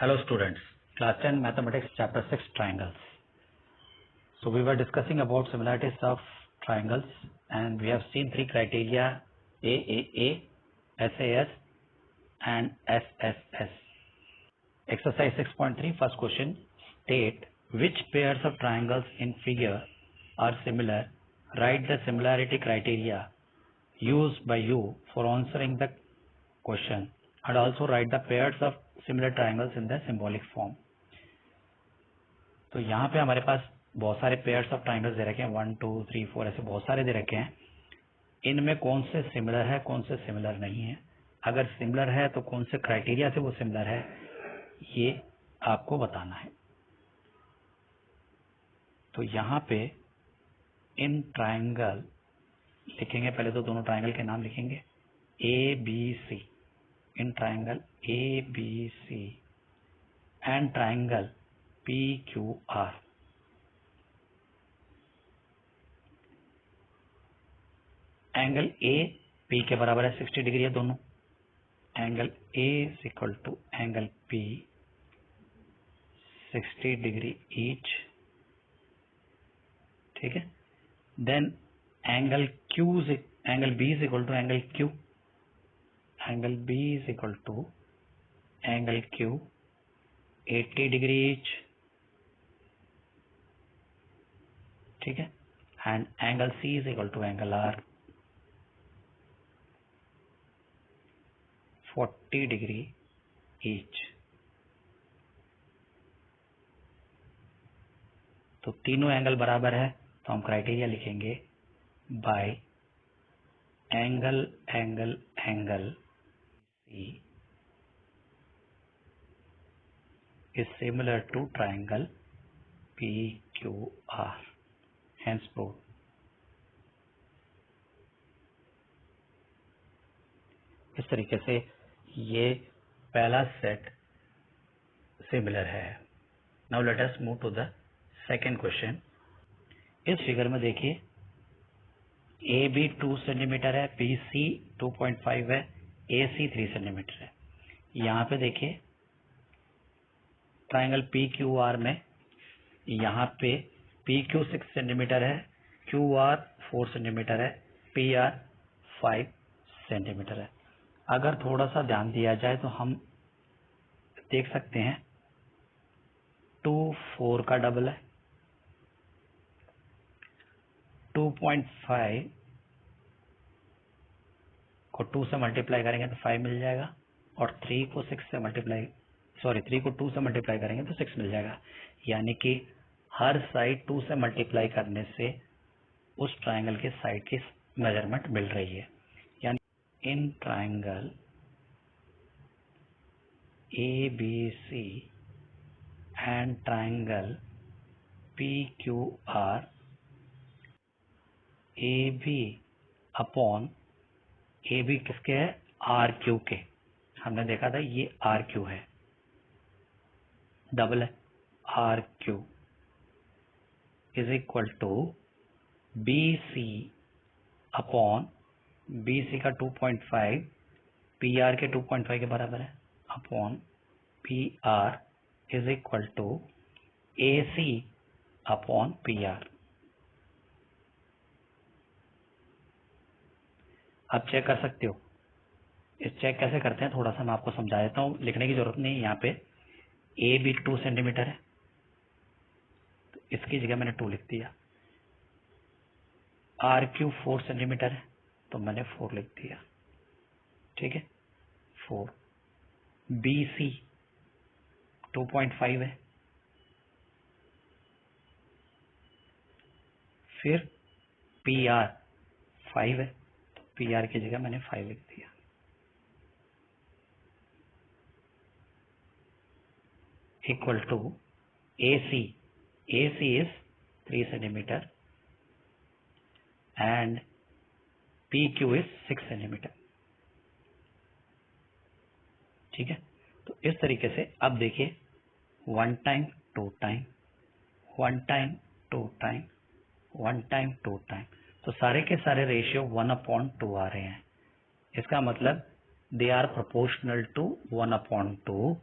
Hello students, class 10 mathematics chapter 6 triangles. So we were discussing about similarities of triangles and we have seen three criteria AAA, SAS and SSS. Exercise 6.3 first question, state which pairs of triangles in figure are similar. Write the similarity criteria used by you for answering the question and also write the pairs of similar triangles in the symbolic form. तो यहाँ पे हमारे पास बहुत सारे pairs of triangles दे रखे हैं 1 2 3 4 ऐसे बहुत सारे दे रखे हैं। इनमें कौन से सिमिलर है कौन से सिमिलर नहीं है, अगर सिमिलर है तो कौन से क्राइटेरिया से वो सिमिलर है ये आपको बताना है। तो यहाँ पे इन ट्राइंगल लिखेंगे, पहले तो दोनों ट्राइंगल के नाम लिखेंगे A B C, in triangle A B C and triangle P Q R. Angle A P के बराबर है 60 डिग्री है दोनों। Angle A is equal to angle P 60 degree each, ठीक है। Then angle B is equal to angle Q, angle B is equal to angle Q 80 degree each, ठीक है। And angle C is equal to angle R 40 degree each. तो तीनों angle बराबर है तो हम क्राइटेरिया लिखेंगे by angle angle angle C is similar to triangle PQR, hence proved. इस तरीके से ये पहला सेट सिमिलर है। Now let us move to the second question. इस फिगर में देखिए ए बी 2 सेंटीमीटर है, बी सी 2.5 है, ए सी 3 सेंटीमीटर है। यहाँ पे देखिए ट्राइंगल पी क्यू आर में यहाँ पे पी क्यू 6 सेंटीमीटर है, क्यू आर 4 सेंटीमीटर है, पी आर 5 सेंटीमीटर है। अगर थोड़ा सा ध्यान दिया जाए तो हम देख सकते हैं 2 4 का डबल है, 2.5 को 2 से मल्टीप्लाई करेंगे तो 5 मिल जाएगा और 3 को 2 से मल्टीप्लाई करेंगे तो 6 मिल जाएगा। यानी कि हर साइड 2 से मल्टीप्लाई करने से उस ट्राइंगल के साइड की मेजरमेंट मिल रही है। यानी in triangle A B C and triangle P Q R, A B upon A B किसके है, आर क्यू के। हमने देखा था ये आर क्यू है, डबल है R Q is equal to B C upon B C का 2.5 पी आर के 2.5 के बराबर है upon P R is equal to A C upon P R. आप चेक कर सकते हो। इस चेक कैसे करते हैं थोड़ा सा मैं आपको समझा देता हूँ, लिखने की जरूरत नहीं है। यहाँ पे ए बी 2 सेंटीमीटर है तो इसकी जगह मैंने 2 लिख दिया। आर क्यू 4 सेंटीमीटर है तो मैंने 4 लिख दिया, ठीक है 4। बी सी 2.5 है, फिर पी आर 5 है तो पी आर की जगह मैंने 5 लिख दिया। Equal to A C is 3 centimetre and P Q is 6 centimetre, ठीक है। तो इस तरीके से अब देखिए 1 time 2 time 1 time 2 time 1 time 2 time, तो सारे के सारे रेशियो 1/2 आ रहे हैं। इसका मतलब they are proportional to 1/2,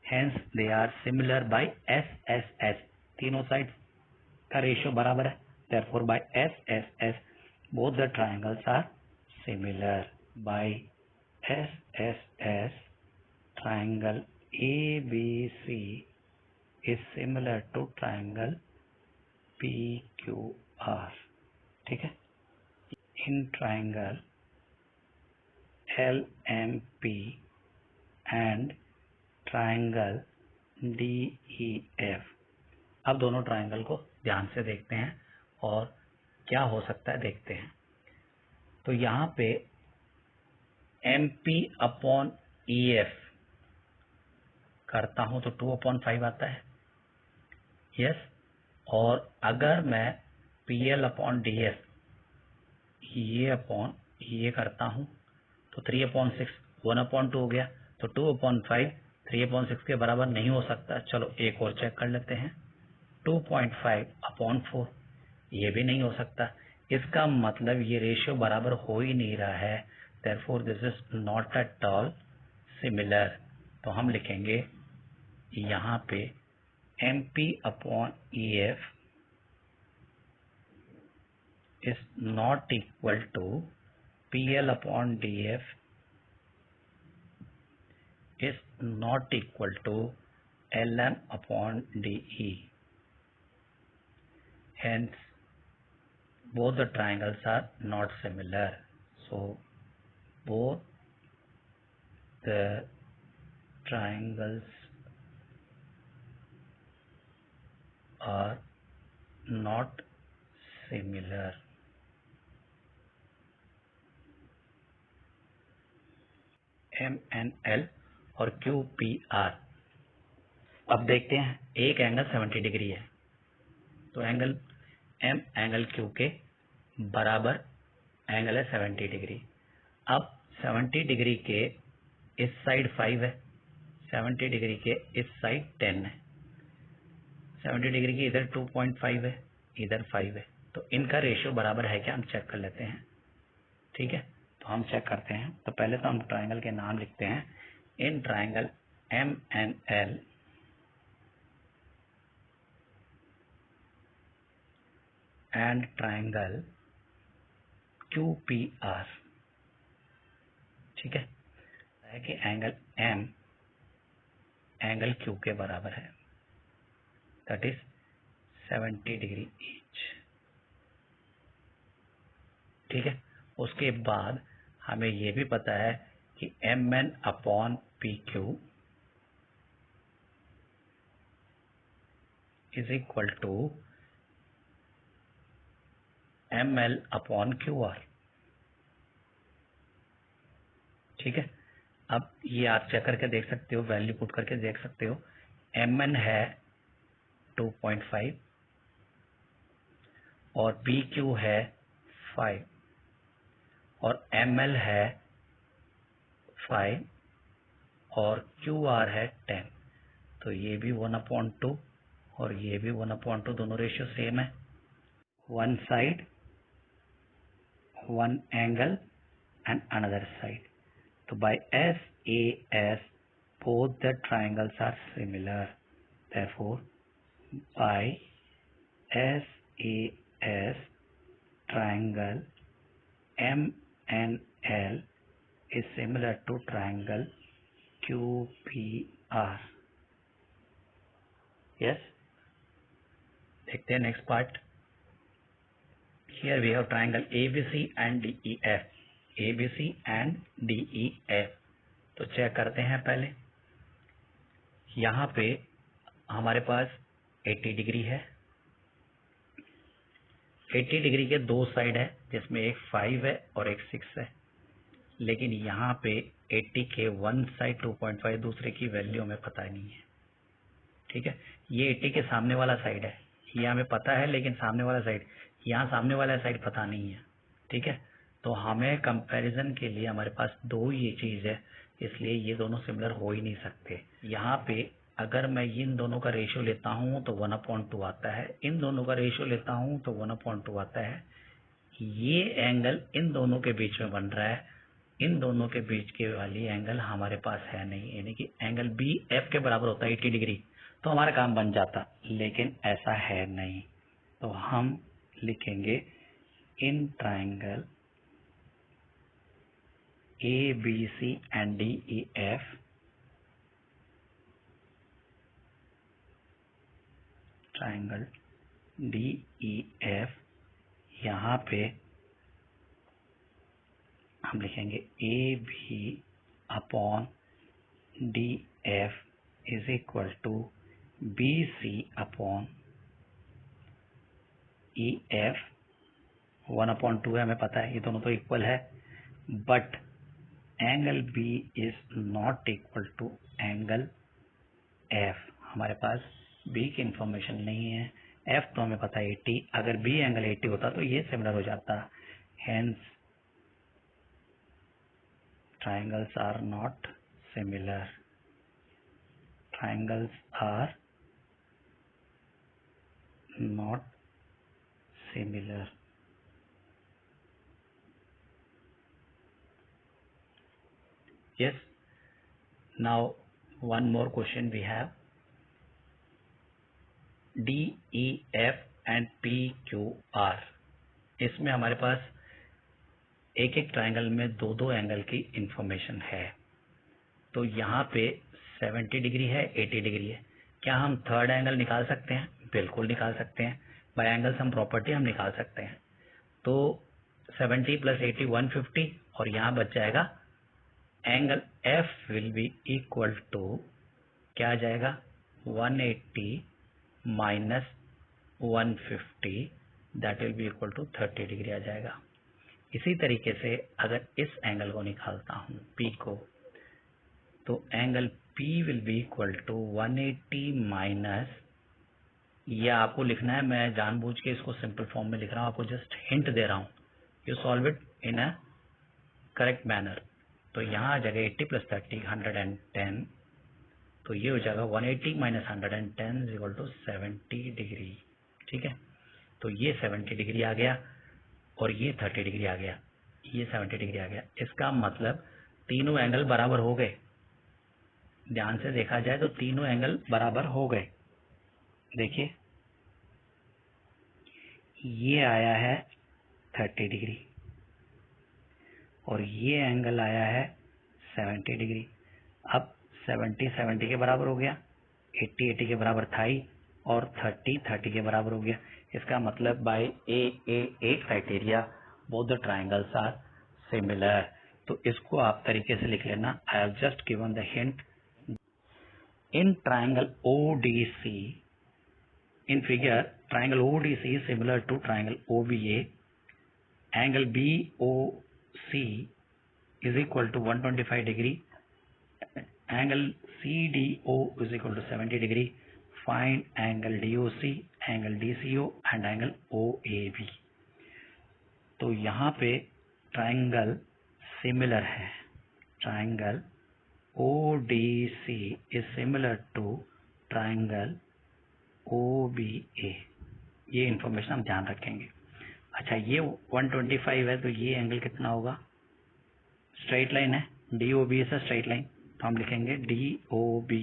Hence they are similar by SSS. तीनों साइड का रेशियो बराबर है. Therefore by SSS both the triangles are similar. By SSS triangle ABC is similar to triangle PQR. ठीक है. In triangle LMP and triangle DEF. अब दोनों triangle को ध्यान से देखते हैं और क्या हो सकता है देखते हैं. तो यहाँ पे MP अपॉन EF करता हूं तो 2/5 आता है. यस. और अगर मैं PL अपॉन DF ये अपॉन ये करता हूं तो 3/6 1/2 हो गया. तो 2/5 3/6 के बराबर नहीं हो सकता. चलो एक और चेक कर लेते हैं. 2.5/4 ये भी नहीं हो सकता. इसका मतलब ये रेशियो बराबर हो ही नहीं रहा है. Therefore this is not at all similar. तो हम लिखेंगे यहाँ पे MP upon EF is not equal to PL upon DF is not equal to LM upon DE. Hence both the triangles are not similar. So both the triangles are not similar. MNL और QPR. अब देखते हैं. एक angle 70 degree है तो angle M angle Q के बराबर angle है 70 डिग्री. अब 70 डिग्री के इस साइड 5 है, 70 डिग्री के इस साइड 10 है. 70 डिग्री की इधर 2.5 है, इधर 5 है. तो इनका रेशियो बराबर है क्या हम चेक कर लेते हैं. ठीक है. तो हम चेक करते हैं. तो पहले तो हम ट्राइंगल के नाम लिखते हैं. इन triangle MNL and triangle QPR. ठीक है कि एंगल M एंगल Q के बराबर है. That is 70 degree each. ठीक है. उसके बाद हमें ये भी पता है कि MN upon PQ is equal to ML upon QR. ठीक है. अब ये आप चेक करके देख सकते हो, वैल्यू पुट करके देख सकते हो. MN है 2.5 और PQ है 5 और ML है 5 और QR है 10. तो ये भी 1/2 और ये भी 1/2. दोनों रेशियो सेम है. One side one angle and another side. So by SAS both the triangles are similar. Therefore by SAS triangle MNL is similar to triangle QPR. Yes. देखते हैं next part. Here we have triangle ABC and DEF. ABC and DEF. तो check करते हैं पहले. यहाँ पे हमारे पास 80 degree है. 80 डिग्री के दो साइड है जिसमें एक 5 है और एक 6 है. लेकिन यहाँ पे 80 के वन साइड 2.5 दूसरे की वैल्यू हमें पता नहीं है. ठीक है. ये 80 के सामने वाला साइड है, ये हमें पता है, लेकिन सामने वाला साइड, यहाँ सामने वाला साइड पता नहीं है. ठीक है. तो हमें कंपैरिजन के लिए हमारे पास दो ये चीज है, इसलिए ये दोनों सिमिलर हो ही नहीं सकते. यहाँ पे अगर मैं इन दोनों का रेशियो लेता हूँ तो 1/2 आता है, इन दोनों का रेशियो लेता हूँ तो 1/2 आता है. ये एंगल इन दोनों के बीच में बन रहा है इन दोनों के बीच के वाली एंगल हमारे पास है नहीं, यानी कि एंगल बी एफ के बराबर होता है 80 डिग्री, तो हमारा काम बन जाता, लेकिन ऐसा है नहीं। तो हम लिखेंगे in triangle A B C and D E F, triangle D E F, यहाँ पे हम लिखेंगे A B upon D F is equal to B C upon E F. 1/2 है, हमें पता है, ये दोनों तो इक्वल है, but angle B is not equal to angle F. हमारे पास बी की इंफॉर्मेशन नहीं है, एफ तो हमें पता है 80, अगर बी एंगल 80 होता तो ये सिमिलर हो जाता, hence triangles are not similar. Triangles are not similar. Yes. Now one more question we have. D, E, F and P, Q, R. इसमें हमारे पास एक एक ट्राइंगल में दो दो एंगल की इंफॉर्मेशन है। तो यहाँ पे 70 डिग्री है, 80 डिग्री है। क्या हम थर्ड एंगल निकाल सकते हैं? बिल्कुल निकाल सकते हैं, बाय एंगल सम प्रॉपर्टी हम निकाल सकते हैं। तो 70 + 80 150, और यहाँ बच जाएगा angle F will be equal to, क्या आ जाएगा, 180 minus 150, that will be equal to 30 degree आ जाएगा। इसी तरीके से अगर इस एंगल को निकालता हूँ P को, तो angle P will be equal to 180 minus, यह आपको लिखना है, मैं जानबूझ के इसको सिंपल फॉर्म में लिख रहा हूँ, आपको जस्ट हिंट दे रहा हूँ, you solve it in a correct manner. तो यहाँ आ जाएगा 80 + 30 110, तो ये हो जाएगा 180 minus 110 is equal to 70 degree. ठीक है, तो ये 70 डिग्री आ गया और ये 30 डिग्री आ गया, ये 70 डिग्री आ गया। इसका मतलब तीनों एंगल बराबर हो गए। ध्यान से देखा जाए तो तीनों एंगल बराबर हो गए। देखिए ये आया है 30 डिग्री और ये एंगल आया है 70 डिग्री। अब 70 70 के बराबर हो गया, 80 80 के बराबर था ही, और 30 30 के बराबर हो गया। इसका मतलब by A criteria both the triangles are similar. तो इसको आप तरीके से लिख लेना, I have just given the hint. In triangle ODC, in figure, triangle ODC is similar to triangle OBA. Angle BOC is equal to 125 degree. Angle CDO is equal to 70 degree. Find angle DOC, angle DCO and angle OAB. तो यहाँ पे triangle similar है, triangle ODC is similar to triangle OBA। ये information हम ध्यान रखेंगे। अच्छा, ये 125 है, तो ये एंगल कितना होगा, स्ट्रेट लाइन है, DOB is a straight line, तो हम लिखेंगे DOB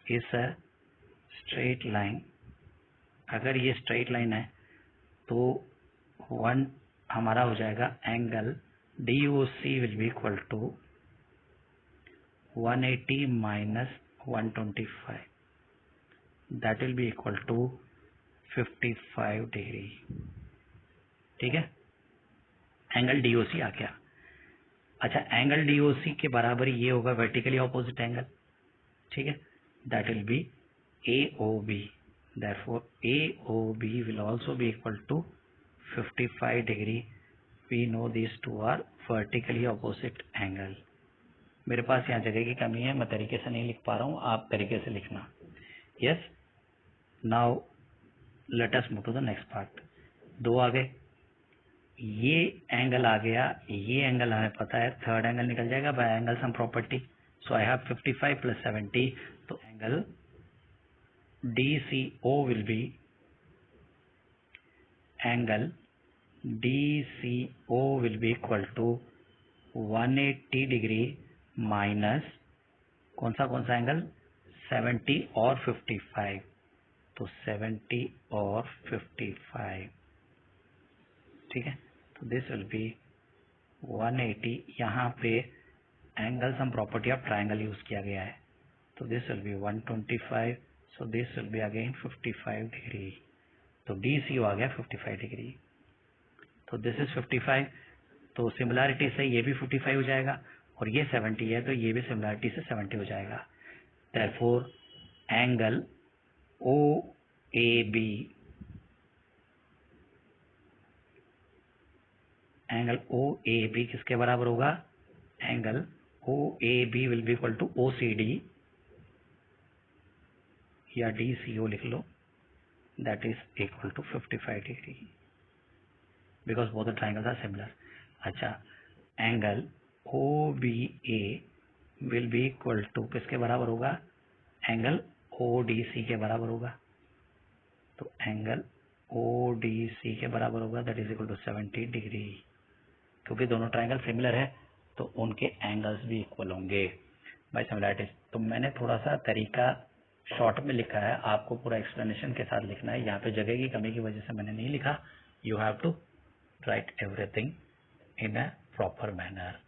is a straight line. अगर ये स्ट्रेट लाइन है तो हमारा हो जाएगा angle DOC will be equal to 180 minus 125, that will be equal to 55 degree. ठीक है, एंगल DOC आ गया। अच्छा, एंगल DOC के बराबर ये होगा वर्टिकली ऑपोजिट एंगल। ठीक है, that will B AOB, therefore AOB will also be equal to 55 degree. we know these two are vertically opposite angle। मेरे पास यहाँ जगह की कमी है, मैं तरीके से नहीं लिख पा रहा हूँ, आप तरीके से लिखना। Yes, now let us move to the next part. दो आ गए, ये एंगल आ गया, ये एंगल हमें पता है, थर्ड एंगल निकल जाएगा by angle sum property. So I have 55 + 70, तो angle DCO will be, angle DCO will be equal to 180 degree minus कौन सा एंगल 70 और 55, तो 70 और 55, ठीक है। तो दिस विल बी 180, यहाँ पे angle sum property of triangle use किया गया है, तो this will be 125, so this will be again 55 degree, तो DCO आ गया 55 डिग्री, तो दिस इज 55, तो सिमिलैरिटी से ये भी 55 हो जाएगा और ये 70 है तो ये भी सिमिलैरिटी से 70 हो जाएगा। Therefore angle OAB, angle OAB किसके बराबर होगा? Angle OAB will be equal to OCD या DCO लिख लो, that is equal to 55 degree, because both the triangles are similar. अच्छा, angle OBA will be equal to किसके बराबर होगा? एंगल ODC के बराबर होगा, तो एंगल ODC के बराबर होगा, that is equal to 70 degree. क्योंकि दोनों ट्राइंगल सिमिलर है तो उनके एंगल्स भी इक्वल होंगे बाय सिमिलैरिटीज। तो मैंने थोड़ा सा तरीका शॉर्ट में लिखा है, आपको पूरा एक्सप्लेनेशन के साथ लिखना है। यहाँ पे जगह की कमी की वजह से मैंने नहीं लिखा। You have to write everything in a proper manner.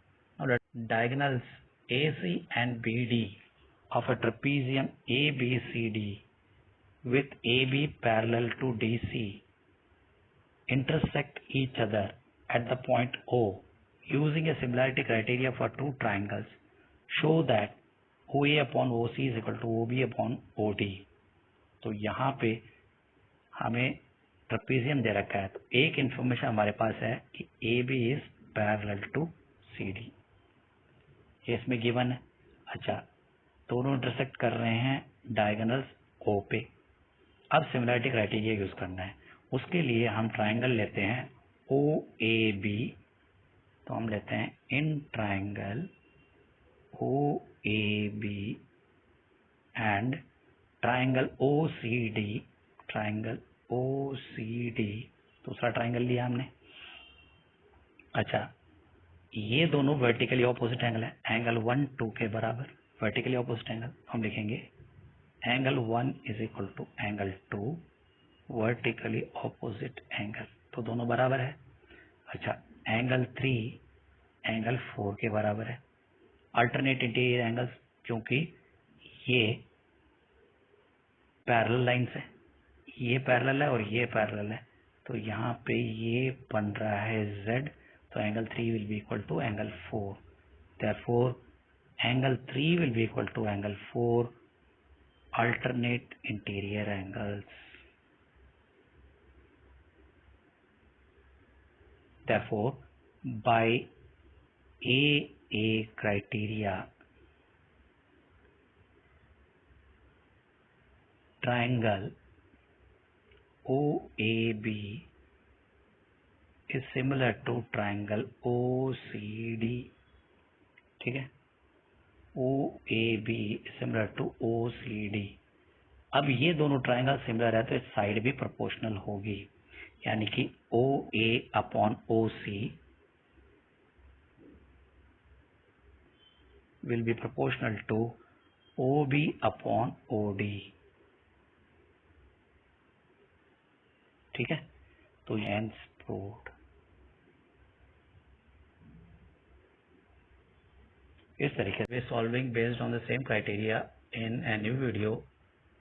Diagonals AC and BD of a trapezium ABCD with AB parallel to DC intersect each other at the point O using a similarity criteria for two triangles show that OA upon OC is equal to OB upon OD। तो यहाँ पे हमें trapezium दे रखा है, तो एक information हमारे पास है कि AB is parallel to CD, ये इसमें गिवन है। अच्छा, दोनों इंटरसेक्ट कर रहे हैं डायगोनल्स O पे। अब सिमिलैरिटी क्राइटेरिया यूज करना है, उसके लिए हम ट्राइंगल लेते हैं OAB, तो हम लेते हैं इन triangle OAB and triangle OCD, triangle OCD, दूसरा ट्राइंगल लिया हमने। अच्छा, ये दोनों वर्टिकली ऑपोजिट एंगल है, एंगल 1 2 के बराबर वर्टिकली ऑपोजिट एंगल, हम लिखेंगे angle 1 is equal to angle 2 vertically opposite angle, तो दोनों बराबर है। अच्छा, एंगल 3 एंगल 4 के बराबर है। अल्टरनेट इंटीरियर एंगल्स, क्योंकि ये पैरेलल लाइंस है, ये पैरेलल है और ये पैरेलल है, तो यहाँ पे ये बन रहा है Z, तो angle 3 will be equal to angle 4, therefore angle 3 will be equal to angle 4 alternate interior angles। Therefore, by AA criteria, triangle OAB is similar to triangle OCD, ठीक है, OAB is similar to OCD। अब ये दोनों triangle similar है तो इस side भी proportional होगी, यानी कि OA upon OC will be proportional to OB upon OD, ठीक है। तो hence proved। इस तरीके से solving based on the same criteria in a new video